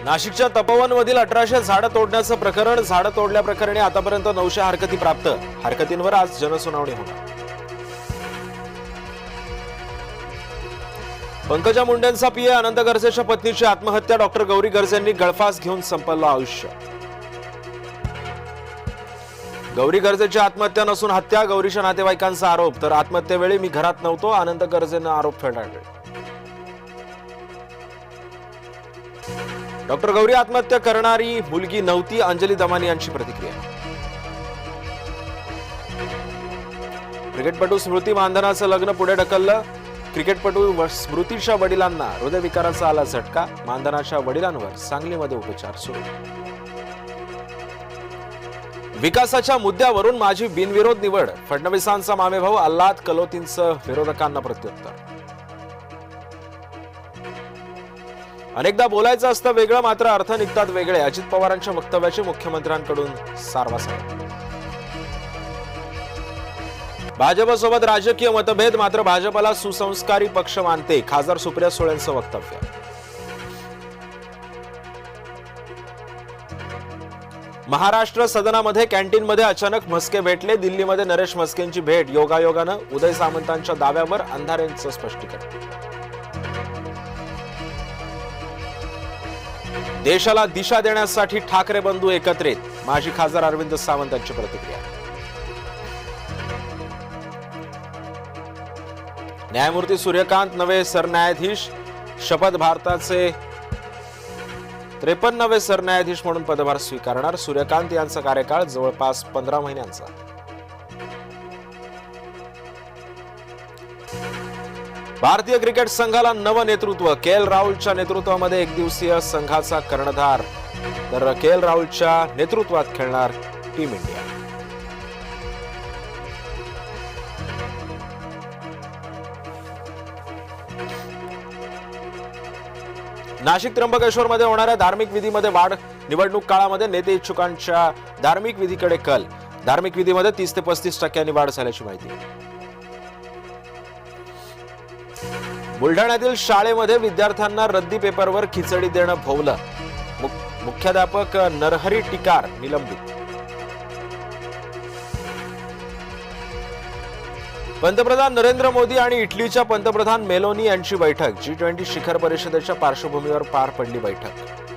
नाशिकच्या तपोवनमधील 1800 झाडं तोडण्याचं प्रकरण. झाडं तोडल्याप्रकरणी आतापर्यंत 900 हरकती प्राप्त. हरकतींवर आज जनसुनावणी होणार. पंकजा मुंडेंचा पीए अनंत गर्जेच्या पत्नीची आत्महत्या. डॉक्टर गौरी गर्जेंनी गळफास घेऊन संपवलं आयुष्य. गौरी गर्जेची आत्महत्या नसून हत्या, गौरीच्या नातेवाईकांचा आरोप. तर आत्महत्येवेळी मी घरात नव्हतो, अनंत गर्जेनं आरोप फेटाळले. डॉक्टर गौरी आत्महत्या करणारी मुलगी नव्हती, अंजली दमानी यांची प्रतिक्रिया. क्रिकेटपटू स्मृती मानधनाचं लग्न पुढे ढकललं. क्रिकेटपटू स्मृतीच्या वडिलांना हृदयविकाराचा आला झटका. मानधनाच्या वडिलांवर सांगलीमध्ये उपचार सुरू. विकासाच्या मुद्द्यावरून माझी बिनविरोध निवड. फडणवीसांचा मामेभाऊ आल्हाद कलोतींचं विरोधकांना प्रत्युत्तर. अनेकदा बोलायचं असतं वेगळं, मात्र अर्थ निघतात वेगळे. अजित पवारांच्या वक्तव्याची मुख्यमंत्र्यांकडून सारवासारव. भाजपसोबत राजकीय मतभेद, मात्र भाजपला सुसंस्कारी पक्ष मानते. खासदार सुप्रिया सुळेंचं वक्तव्य. महाराष्ट्र सदनामध्ये कॅन्टीनमध्ये अचानक म्हस्के भेटले. दिल्लीमध्ये नरेश म्हस्केंची भेट. योगायोगानं उदय सामंतांच्या दाव्यावर अंधारेंचं स्पष्टीकरण. देशाला दिशा देण्यासाठी ठाकरे बंधू एकत्रित. माजी खासदार अरविंद सावंतांची प्रतिक्रिया. न्यायमूर्ती सूर्यकांत नवे सरन्यायाधीश शपथ. भारताचे 53वे सरन्यायाधीश म्हणून पदभार स्वीकारणार. सूर्यकांत यांचा कार्यकाळ जवळपास 15 महिन्यांचा. भारतीय क्रिकेट संघाला नवं नेतृत्व. के.एल. राहुलच्या नेतृत्वामध्ये एकदिवसीय संघाचा कर्णधार. तर के.एल. राहुलच्या नेतृत्वात खेळणार टीम इंडिया. नाशिक त्र्यंबकेश्वरमध्ये होणाऱ्या धार्मिक विधीमध्ये वाढ. निवडणूक काळामध्ये नेते इच्छुकांच्या धार्मिक विधीकडे कल. धार्मिक विधीमध्ये 30 ते 35% वाढ झाल्याची माहिती. बुलढाण्यातील शाळेमध्ये विद्यार्थ्यांना रद्दी पेपरवर खिचडी देणं भोवलं. मुख्याध्यापक नरहरी टिकार निलंबित. पंतप्रधान नरेंद्र मोदी आणि इटलीच्या पंतप्रधान मेलोनी यांची बैठक. G20 शिखर परिषदेच्या पार्श्वभूमीवर पार पडली बैठक.